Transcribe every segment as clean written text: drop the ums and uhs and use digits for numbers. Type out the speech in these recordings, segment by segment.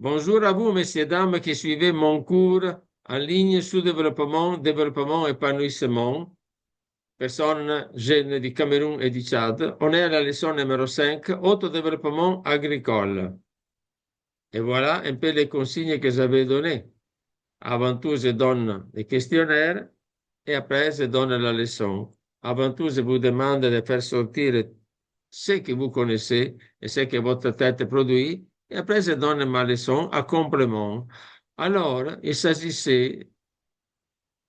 Bonjour à vous, messieurs, dames, qui suivez mon cours en ligne sous-développement, développement, épanouissement, personnes jeunes du Cameroun et du Tchad. On est à la leçon numéro 5, autodéveloppement agricole. Et voilà un peu les consignes que j'avais données. Avant tout, je donne les questionnaires et après, je donne la leçon. Avant tout, je vous demande de faire sortir ce que vous connaissez et ce que votre tête produit. Et après, je donne ma leçon à complément. Alors, il s'agissait,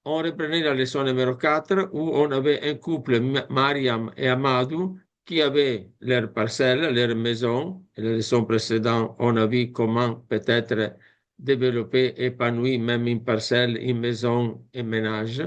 on reprenait la leçon numéro 4 où on avait un couple, Mariam et Amadou, qui avaient leur parcelle, leur maison. Et la leçon précédente, on a vu comment peut-être développer, épanouir même une parcelle, une maison, un ménage.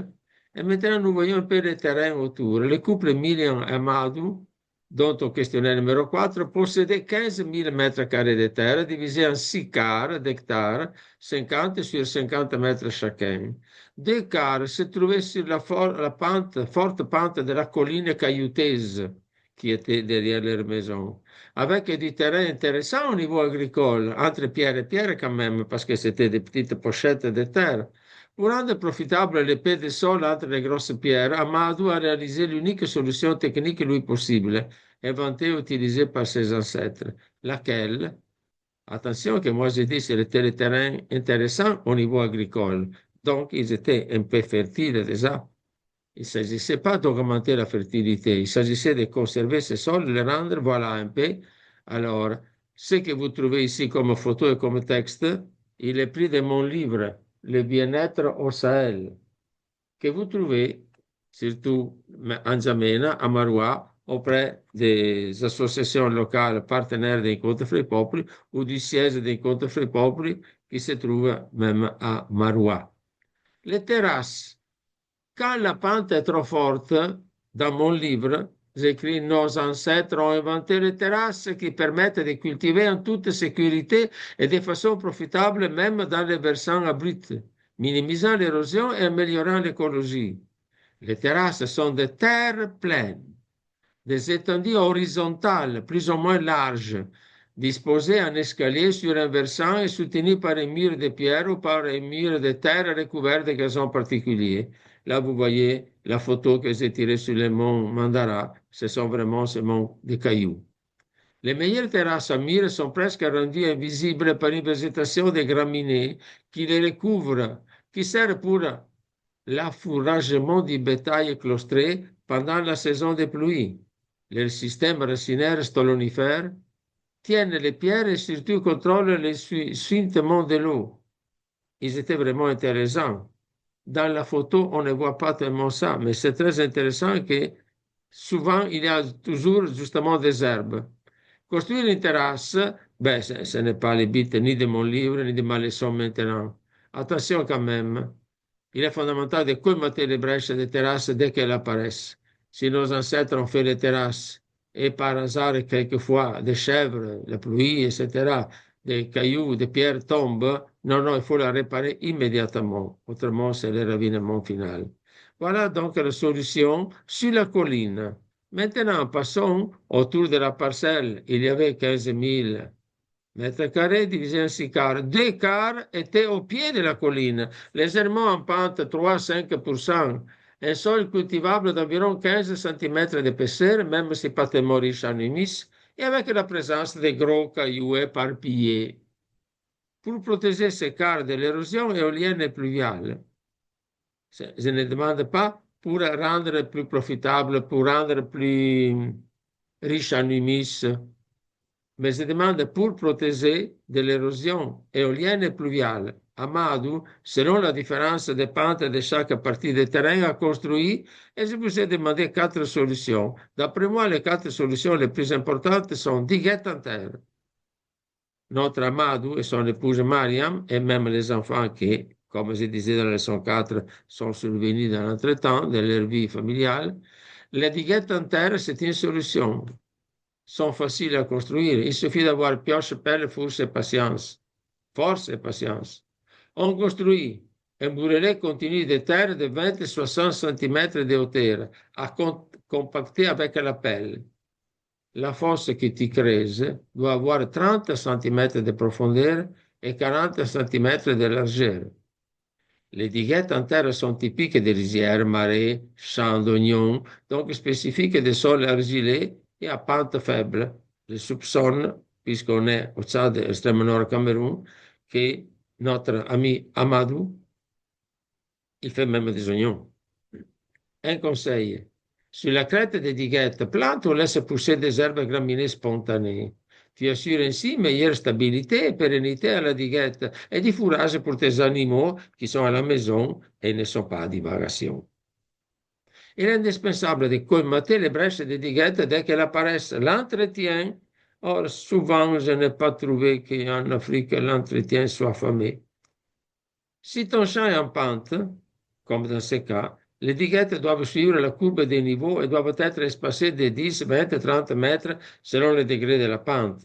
Et maintenant, nous voyons un peu le terrain autour. Le couple Myriam et Amadou, dont au questionnaire numéro 4, possédait 15 000 mètres carrés de terre divisés en 6 quarts d'hectares, 50 sur 50 mètres chacun. Deux quarts se trouvaient sur la forte pente de la colline caillouteuse qui était derrière leur maison, avec du terrain intéressant au niveau agricole, entre pierre et pierre quand même, parce que c'était des petites pochettes de terre. Pour rendre profitable l'épée de sol entre les grosses pierres, Amadou a réalisé l'unique solution technique lui possible, inventée et utilisée par ses ancêtres, laquelle, attention que moi j'ai dit, c'était le terrain intéressant au niveau agricole. Donc, ils étaient un peu fertiles déjà. Il ne s'agissait pas d'augmenter la fertilité, il s'agissait de conserver ces sols, de les rendre, voilà un peu. Alors, ce que vous trouvez ici comme photo et comme texte, il est pris de mon livre, Le bien-être au Sahel, que vous trouvez surtout en N'Djamena, à Maroua, auprès des associations locales partenaires des Incontri fra i Popoli ou du siège des Incontri fra i Popoli qui se trouve même à Maroua. Les terrasses. Quand la pente est trop forte, dans mon livre, j'écris nos ancêtres ont inventé les terrasses qui permettent de cultiver en toute sécurité et de façon profitable, même dans les versants abrupts, minimisant l'érosion et améliorant l'écologie. Les terrasses sont des terres pleines, des étendues horizontales, plus ou moins larges, disposées en escalier sur un versant et soutenues par un mur de pierre ou par un mur de terre recouvert de gazon particulier. Là, vous voyez la photo que j'ai tirée sur le mont Mandara. Ce sont vraiment ces monts de cailloux. Les meilleures terrasses à mur sont presque rendues invisibles par une végétation de graminées qui les recouvre, qui sert pour l'affouragement du bétail claustré pendant la saison des pluies. Le système racinaire stolonifère tiennent les pierres et surtout contrôlent les suintements de l'eau. Ils étaient vraiment intéressants. Dans la photo, on ne voit pas tellement ça, mais c'est très intéressant que souvent, il y a toujours justement des herbes. Construire une terrasse, ben, ce n'est pas le but ni de mon livre, ni de ma leçon maintenant. Attention quand même, il est fondamental de colmater les brèches des terrasses dès qu'elles apparaissent. Si nos ancêtres ont fait les terrasses et par hasard, quelquefois, des chèvres, la pluie, etc., des cailloux, des pierres tombent, non, non, il faut la réparer immédiatement. Autrement, c'est le ravinement final. Voilà donc la solution sur la colline. Maintenant, passons autour de la parcelle. Il y avait 15 000 mètres carrés divisé en 6 quarts. 2 quarts étaient au pied de la colline, légèrement en pente 3-5%. Un sol cultivable d'environ 15 cm d'épaisseur, même si pas tellement riche en humus, et avec la présence de gros cailloux éparpillés. Pour protéger ces quarts de l'érosion éolienne et pluviale, je ne demande pas pour rendre plus profitable, pour rendre plus riche en humus, mais je demande pour protéger de l'érosion éolienne et pluviale. Amadou, selon la différence de pente de chaque partie du terrain, a construit et je vous ai demandé 4 solutions. D'après moi, les 4 solutions les plus importantes sont diguettes en terre. Notre Amadou et son épouse Mariam, et même les enfants qui, comme je disais dans la leçon 4, sont survenus dans l'entretemps de leur vie familiale, les diguettes en terre, c'est une solution. Sont faciles à construire. Il suffit d'avoir pioche, pelle, force et patience. Force et patience. On construit un brûlé continu de terre de 20 60 cm de hauteur à compacter avec la pelle. La fosse que tu creuses doit avoir 30 cm de profondeur et 40 cm de largeur. Les diguettes en terre sont typiques des rizières, marais, champs d'oignons, donc spécifiques des sols argilés et à pente faible. Je soupçonne, puisqu'on est au Tchad, extrême nord Cameroun, que notre ami Amadou, il fait même des oignons. Un conseil. Sur la crête des diguettes, plante ou laisse pousser des herbes graminées spontanées. Tu assures ainsi meilleure stabilité et pérennité à la diguette et du fourrage pour tes animaux qui sont à la maison et ne sont pas à divagation. Il est indispensable de colmater les brèches des diguettes dès qu'elles apparaissent. L'entretien, or souvent je n'ai pas trouvé qu'en Afrique l'entretien soit affamé. Si ton champ est en pente, comme dans ce cas, les diguettes doivent suivre la courbe des niveaux et doivent être espacées de 10, 20, 30 mètres selon le degré de la pente.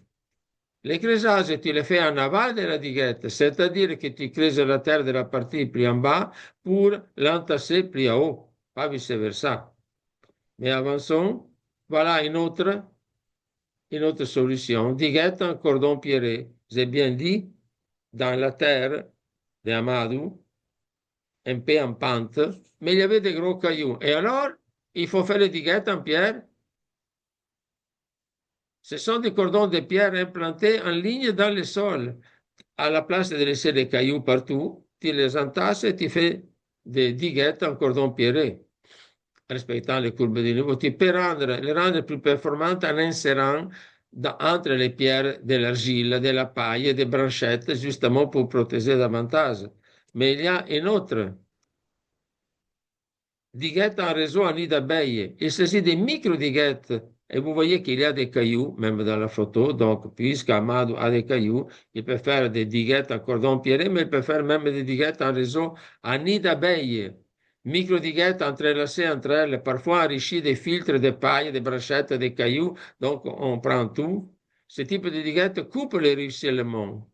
Les creusages, tu les fais en aval de la diguette, c'est-à-dire que tu creuses la terre de la partie plus en bas pour l'entasser plus en haut, pas vice-versa. Mais avançons. Voilà une autre solution. Diguette en cordon pierré. J'ai bien dit, dans la terre de Amadou, un peu en pente, mais il y avait des gros cailloux. Et alors, il faut faire les diguettes en pierre. Ce sont des cordons de pierre implantés en ligne dans le sol. À la place de laisser des cailloux partout, tu les entasses et tu fais des diguettes en cordon pierré, respectant les courbes de niveau. Tu peux les rendre plus performantes en insérant entre les pierres de l'argile, de la paille et des branchettes, justement pour protéger davantage. Mais il y a une autre diguette en réseau en nid d'abeilles. Il s'agit des micro-diguettes. Et vous voyez qu'il y a des cailloux, même dans la photo. Donc, puisqu'Amadou a des cailloux, il peut faire des diguettes en cordon pierré, mais il peut faire même des diguettes en réseau en nid d'abeilles. Micro-diguettes entrelacées entre elles, parfois enrichies des filtres de paille, des branchettes, des cailloux. Donc, on prend tout. Ce type de diguette coupe les ruissellements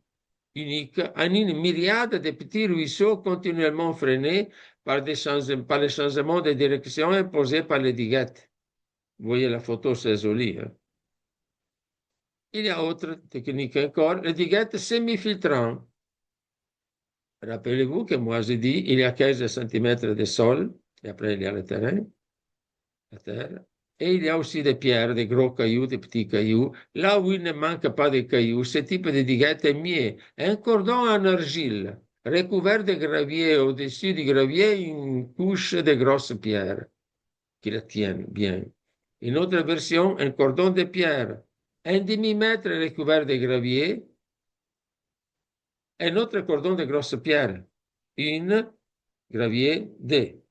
unique en une myriade de petits ruisseaux continuellement freinés par les changements de direction imposés par les diguettes. Vous voyez la photo, c'est joli. Hein? Il y a autre technique encore, les diguettes semi-filtrantes. Rappelez-vous que moi j'ai dit il y a 15 cm de sol, et après il y a le terrain, la terre. Et il y a aussi des pierres, des gros cailloux, des petits cailloux. Là où il ne manque pas de cailloux, ce type de diguette est mieux. Un cordon en argile, recouvert de gravier, au-dessus du gravier, une couche de grosses pierres qui la tiennent bien. Une autre version, un cordon de pierre, un demi-mètre recouvert de gravier, un autre cordon de grosses pierres, une gravier D.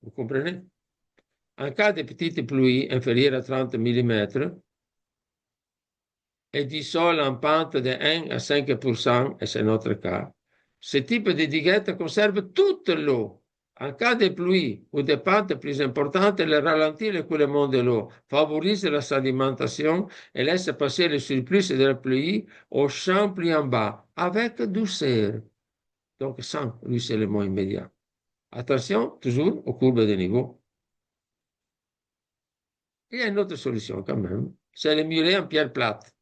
Vous comprenez? En cas de petite pluie inférieure à 30 mm et du sol en pente de 1 à 5%, et c'est notre cas, ce type de diguette conserve toute l'eau. En cas de pluie ou de pente plus importante, elle ralentit l'écoulement de l'eau, favorise la sédimentation et laisse passer le surplus de la pluie au champ plus en bas, avec douceur, donc sans ruissellement immédiat. Attention, toujours aux courbes de niveau. Il y a une autre solution quand même, c'est le muret en pierre plate.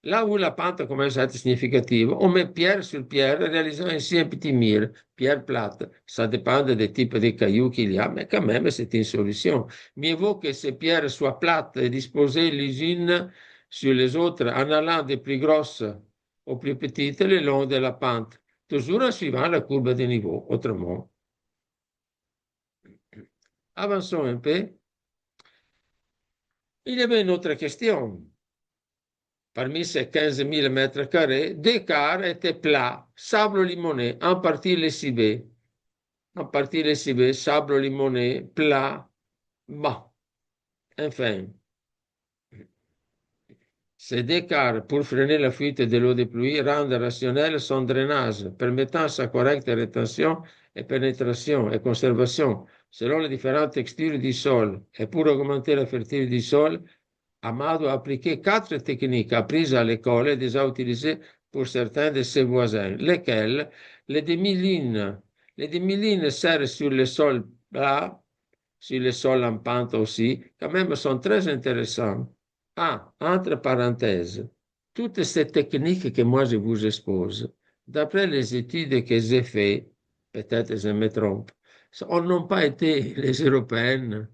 Là où la pente commence à être significative, on met pierre sur pierre, réalisant ainsi un petit mur, pierre plate. Ça dépend des types de cailloux qu'il y a, mais quand même, c'est une solution. Mieux vaut que ces pierres soient plates et disposées les unes sur les autres en allant des plus grosses aux plus petites le long de la pente, toujours en suivant la courbe de niveau, autrement. Avançons un peu. Il y avait une autre question. Parmi ces 15 000 mètres carrés, deux quarts étaient plats, sable limoné, en partie lessivé. En partie lessivé, sable limoné, plat, bas. Enfin, ces deux quarts, pour freiner la fuite de l'eau de pluie, rendent rationnel son drainage, permettant sa correcte rétention et pénétration et conservation selon les différentes textures du sol. Et pour augmenter la fertilité du sol, Amadou a appliqué 4 techniques apprises à l'école et déjà utilisées pour certains de ses voisins, lesquelles les demi-lignes. Les demi-lignes serrent sur le sol plat, sur le sol en pente aussi, quand même sont très intéressants. Ah, entre parenthèses, toutes ces techniques que moi je vous expose, d'après les études que j'ai faites, peut-être je me trompe, n'ont pas été les Européennes,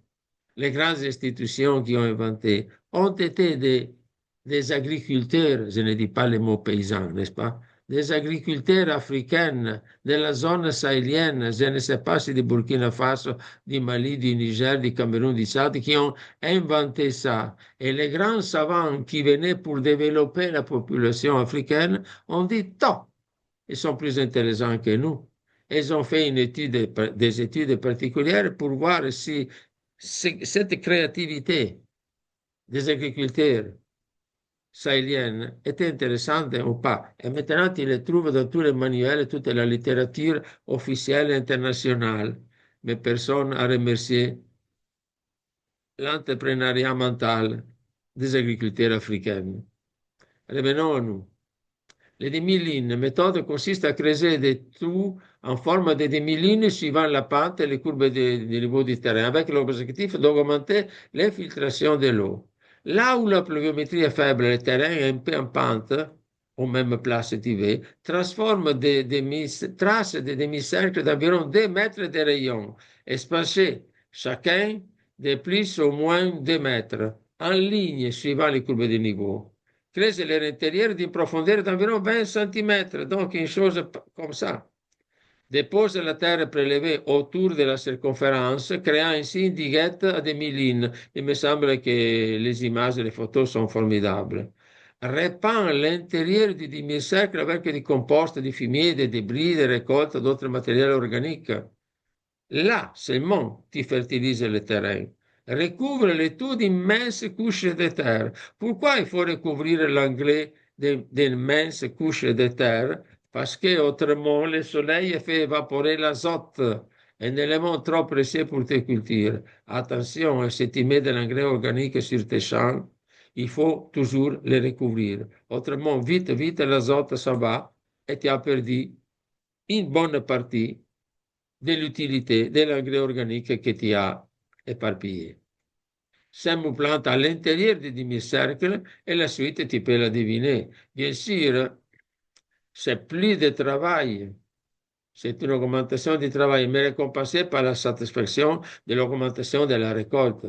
les grandes institutions qui ont inventé, ont été des agriculteurs, je ne dis pas le mot paysan, n'est-ce pas? Des agriculteurs africains de la zone sahélienne, je ne sais pas si du Burkina Faso, du Mali, du Niger, du Cameroun, du Tchad, qui ont inventé ça. Et les grands savants qui venaient pour développer la population africaine ont dit, tant, ils sont plus intelligents que nous. Ils ont fait des études particulières pour voir si cette créativité des agriculteurs sahélienne était intéressante ou pas. Et maintenant, tu les trouves dans tous les manuels, toute la littérature officielle internationale. Mais personne n'a remercié l'entrepreneuriat mental des agriculteurs africains. Revenons à nous. Les demi-lignes. La méthode consiste à creuser des trous en forme de demi-lignes suivant la pente et les courbes du niveau du terrain, avec l'objectif d'augmenter l'infiltration de l'eau. Là où la pluviométrie est faible, le terrain est un peu en pente, aux mêmes places si tu veux, transforme trace des demi-cercles d'environ 2 mètres de rayon, espacés chacun de plus ou moins 2 mètres, en ligne suivant les courbes de niveau. Creuse leur intérieur d'une profondeur d'environ 20 cm, donc une chose comme ça. Dépose la terre prélevée autour de la circonférence, créant ainsi une diguette à demi-ligne. Il me semble que les images et les photos sont formidables. Répand l'intérieur du demi-cercle avec du compost, du fumier, des débris, des récoltes, d'autres matériels organiques. Là seulement, tu fertilises le terrain. Recouvre le tout d'immenses couches de terre. Pourquoi il faut recouvrir l'engrais d'immenses couches de terre? Parce que autrement, le soleil fait évaporer l'azote, un élément trop précieux pour tes cultures. Attention, si tu mets de l'engrais organique sur tes champs, il faut toujours le recouvrir. Autrement, vite, vite, l'azote s'en va et tu as perdu une bonne partie de l'utilité de l'engrais organique que tu as éparpillé. Sème une plante à l'intérieur du demi-cercle et la suite, tu peux la deviner. Bien sûr, c'est plus de travail. C'est une augmentation du travail, mais récompensée par la satisfaction de l'augmentation de la récolte.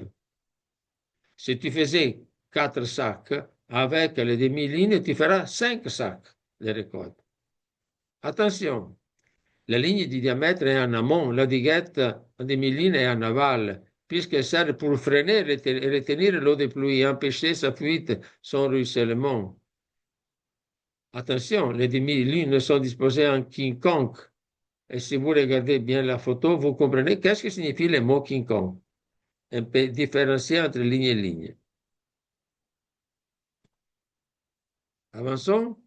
Si tu faisais 4 sacs, avec les demi-lignes, tu feras 5 sacs de récolte. Attention, la ligne du diamètre est en amont, la diguette en demi-ligne est en aval, puisqu'elle sert pour freiner et retenir l'eau de pluie et empêcher sa fuite, son ruissellement. Attention, les demi-lignes sont disposées en quiconque. Et si vous regardez bien la photo, vous comprenez qu'est-ce que signifie le mot quiconque. Un peu différencié entre ligne et ligne. Avançons.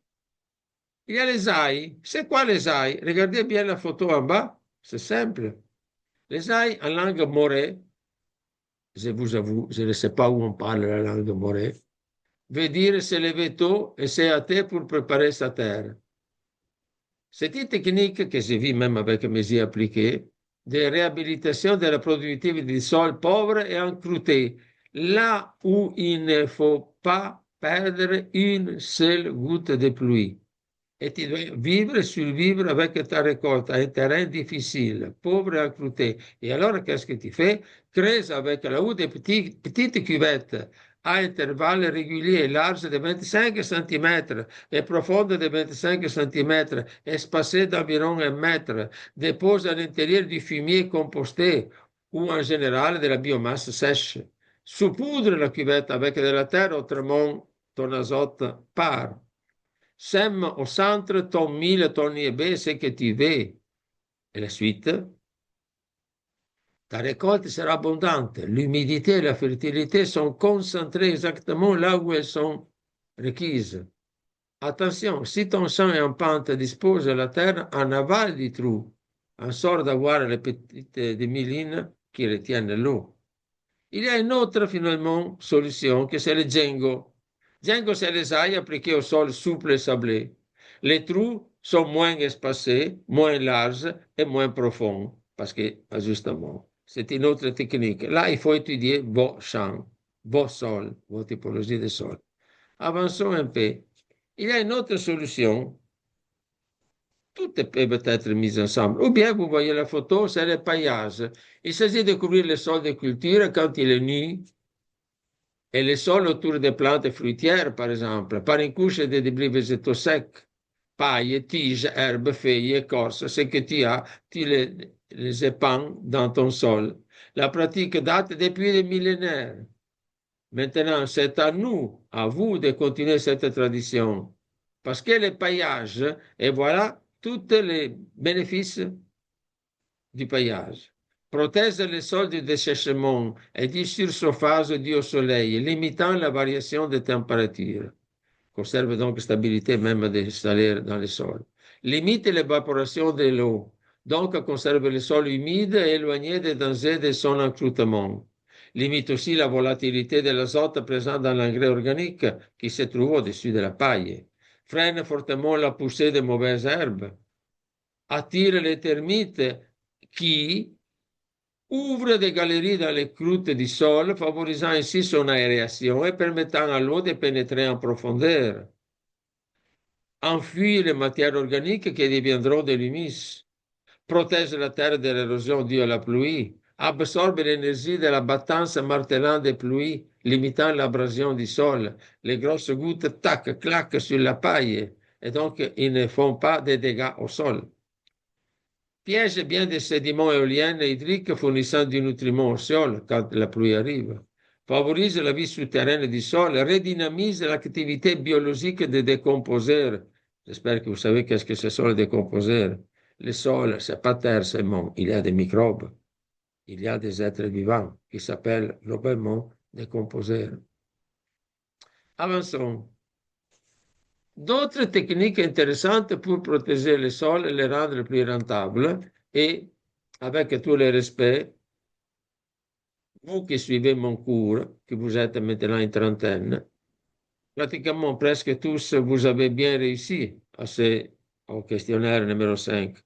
Il y a les ailes. C'est quoi les ailes? Regardez bien la photo en bas. C'est simple. Les ailes en langue morée, je vous avoue, je ne sais pas où on parle la langue morée, veut dire se lever tôt et se hâter pour préparer sa terre. C'est une technique que j'ai vue même avec mes yeux appliqués, de réhabilitation de la productivité du sol pauvre et encrouté, là où il ne faut pas perdre une seule goutte de pluie. Et tu dois vivre et survivre avec ta récolte à un terrain difficile, pauvre et encrouté. Et alors, qu'est-ce que tu fais? Creuses avec la haut des petites cuvettes à intervalles réguliers, larges de 25 cm et profondes de 25 cm, espacées d'environ 1 mètre. Dépose à l'intérieur du fumier composté ou en général de la biomasse sèche. Saupoudre la cuvette avec de la terre, autrement ton azote part. Sème au centre ton mil, ton niébé, ce que tu veux. Et la suite, ta récolte sera abondante. L'humidité et la fertilité sont concentrées exactement là où elles sont requises. Attention, si ton champ est en pente, dispose la terre en aval du trou, en sorte d'avoir les petites demi-lignes qui retiennent l'eau. Il y a une autre, finalement, solution, que c'est le Django. Django, c'est les ailes appliquées au sol souple et sablé. Les trous sont moins espacés, moins larges et moins profonds, parce que, justement, c'est une autre technique. Là, il faut étudier vos champs, vos sols, vos typologies de sols. Avançons un peu. Il y a une autre solution. Tout peut être mis ensemble. Ou bien, vous voyez la photo, c'est le paillage. Il s'agit de couvrir le sol de culture quand il est nu et le sol autour des plantes fruitières, par exemple, par une couche de débris végétaux secs, paille, tiges, herbes, feuilles, écorces, ce que tu as, tu les épands dans ton sol. La pratique date depuis des millénaires. Maintenant, c'est à nous, à vous, de continuer cette tradition. Parce que le paillage, et voilà tous les bénéfices du paillage. Protège le sol du dessèchement et du surchauffage dû au soleil, limitant la variation de température. Conserve donc stabilité même des salaires dans le sol. Limite l'évaporation de l'eau, donc conserve le sol humide et éloigné des dangers de son encroûtement. Limite aussi la volatilité de l'azote présent dans l'engrais organique qui se trouve au-dessus de la paille. Freine fortement la poussée de mauvaises herbes. Attire les termites qui ouvrent des galeries dans les croûtes du sol, favorisant ainsi son aération et permettant à l'eau de pénétrer en profondeur. Enfuit les matières organiques qui deviendront de l'humus, protège la terre de l'érosion due à la pluie, absorbe l'énergie de la battance martelante des pluies, limitant l'abrasion du sol. Les grosses gouttes tac, claquent sur la paille et donc ils ne font pas de dégâts au sol. Piège bien des sédiments éoliens et hydriques fournissant du nutriment au sol quand la pluie arrive. Favorise la vie souterraine du sol, redynamise l'activité biologique des décomposeurs. J'espère que vous savez qu'est-ce que ce sont les décomposeurs. Le sol, c'est pas terre seulement, il y a des microbes, il y a des êtres vivants qui s'appellent globalement décomposeurs. Avançons. D'autres techniques intéressantes pour protéger le sol et le rendre plus rentable. Et avec tout le respect, vous qui suivez mon cours, que vous êtes maintenant une trentaine, pratiquement presque tous, vous avez bien réussi au questionnaire numéro 5.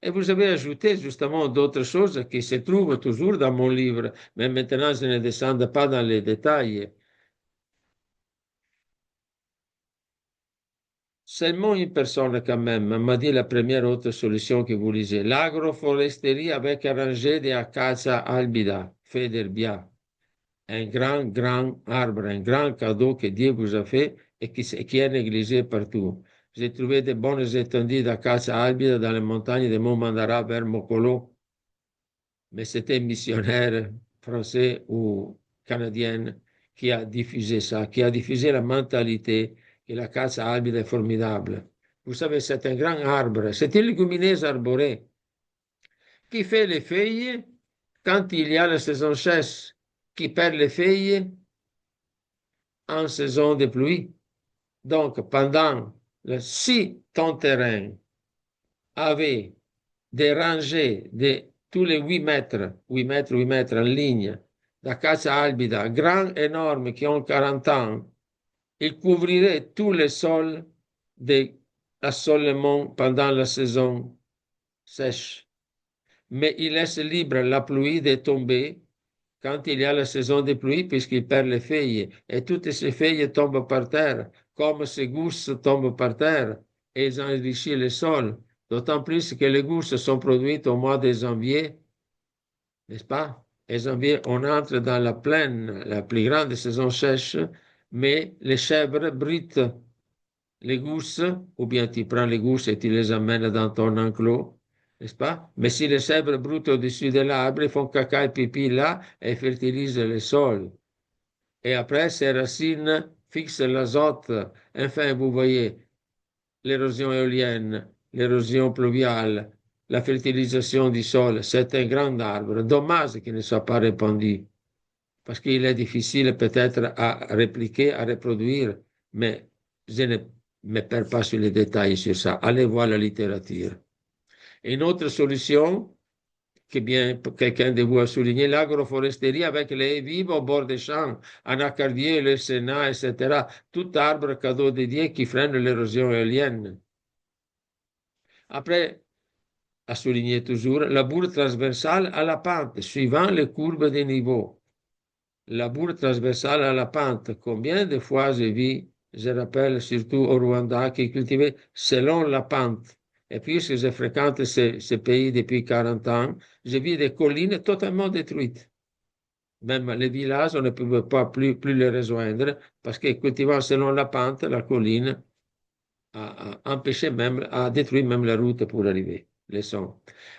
Et vous avez ajouté justement d'autres choses qui se trouvent toujours dans mon livre, mais maintenant je ne descends pas dans les détails. Seulement une personne quand même m'a dit la première autre solution que vous lisez. L'agroforesterie avec un rangée d'Acacia albida, fait d'herbia. Un grand arbre, un grand cadeau que Dieu vous a fait et qui est négligé partout. J'ai trouvé de bonnes étendues d'Acacia albida dans les montagnes de Mont Mandara vers Mokolo, mais c'était un missionnaire français ou canadien qui a diffusé ça, qui a diffusé la mentalité que l'acacia albida est formidable. Vous savez, c'est un grand arbre, c'est une légumineuse arborée qui fait les feuilles quand il y a la saison sèche, qui perd les feuilles en saison de pluie. Donc, si ton terrain avait des rangées de tous les 8 mètres, 8 mètres, 8 mètres en ligne, d'acacia albida, grands, énormes, qui ont 40 ans, il couvrirait tout le sol d'assolement pendant la saison sèche. Mais il laisse libre la pluie de tomber quand il y a la saison des pluies, puisqu'il perd les feuilles. Et toutes ces feuilles tombent par terre, comme ces gousses tombent par terre, et ils enrichissent le sol. D'autant plus que les gousses sont produites au mois de janvier, n'est-ce pas? Et janvier, on entre dans la plaine, la plus grande saison sèche, mais les chèvres broutent les gousses, ou bien tu prends les gousses et tu les amènes dans ton enclos, n'est-ce pas? Mais si les chèvres broutent au-dessus de l'arbre, ils font caca et pipi là et fertilisent le sol. Et après, ces racines fixent l'azote. Enfin, vous voyez, l'érosion éolienne, l'érosion pluviale, la fertilisation du sol, c'est un grand arbre. Dommage qu'il ne soit pas répandu, parce qu'il est difficile peut-être à répliquer, à reproduire, mais je ne me perds pas sur les détails sur ça. Allez voir la littérature. Une autre solution que bien quelqu'un de vous a souligné, l'agroforesterie avec les haies vives au bord des champs, anacardier, le sénat, etc. Tout arbre cadeau de Dieu qui freine l'érosion éolienne. Après, à souligner toujours, la bourre transversale à la pente, suivant les courbes des niveaux. La bourre transversale à la pente, combien de fois j'ai vu je rappelle surtout au Rwanda, qui est cultivé selon la pente. Et puisque je fréquente ce pays depuis 40 ans, j'ai vu des collines totalement détruites. Même les villages, on ne pouvait pas plus les rejoindre parce que cultivant selon la pente, la colline a empêché même, a détruit même la route pour arriver, les sons.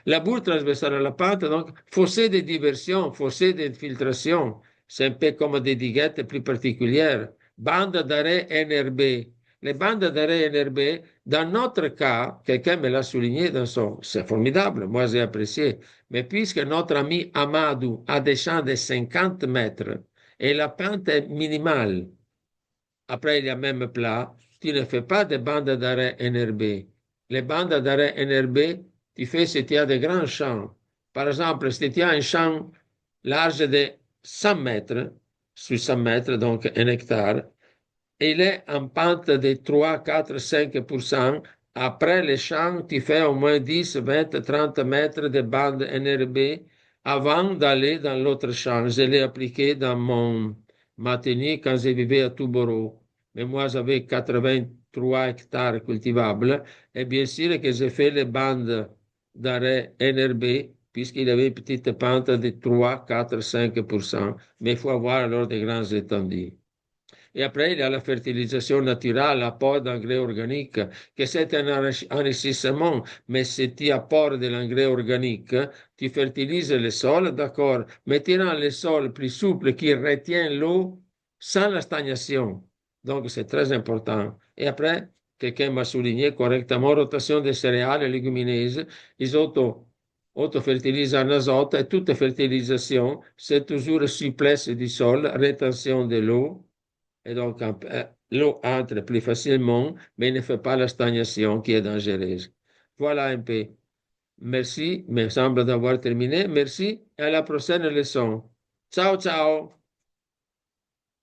La bourre transversale à la pente, donc, fossé de diversion, fossé d'infiltration, c'est un peu comme des diguettes plus particulières. Bande d'arrêt NRB. Les bandes d'arrêt NRB, dans notre cas, quelqu'un me l'a souligné dans son, c'est formidable, moi j'ai apprécié, mais puisque notre ami Amadou a des champs de 50 mètres et la pente est minimale, après il y a même plat, tu ne fais pas de bandes d'arrêt NRB. Les bandes d'arrêt NRB, tu fais si tu as de grands champs. Par exemple, si tu as un champ large de 100 mètres, sur 100 mètres, donc un hectare, il est en pente de 3, 4, 5%. Après les champs, tu fais au moins 10, 20, 30 mètres de bande NRB avant d'aller dans l'autre champ. Je l'ai appliqué dans mon matinier quand je vivais à Touboro. Mais moi, j'avais 83 hectares cultivables. Et bien sûr que j'ai fait les bandes d'arrêt NRB puisqu'il avait une petite pente de 3, 4, 5%. Mais il faut avoir alors des grands étendues. Et après, il y a la fertilisation naturelle, l'apport d'engrais organique, que c'est un enrichissement, mais si tu apportes de l'engrais organique, tu fertilises le sol, d'accord, mais tu rends le sol plus souple qui retient l'eau sans la stagnation. Donc, c'est très important. Et après, quelqu'un m'a souligné correctement, rotation des céréales et légumineuses, ils auto-fertilisent en azote et toute fertilisation, c'est toujours souplesse du sol, rétention de l'eau et donc, l'eau entre plus facilement, mais ne fait pas la stagnation qui est dangereuse. Voilà un peu. Merci, il me semble d'avoir terminé. Merci et à la prochaine leçon. Ciao, ciao.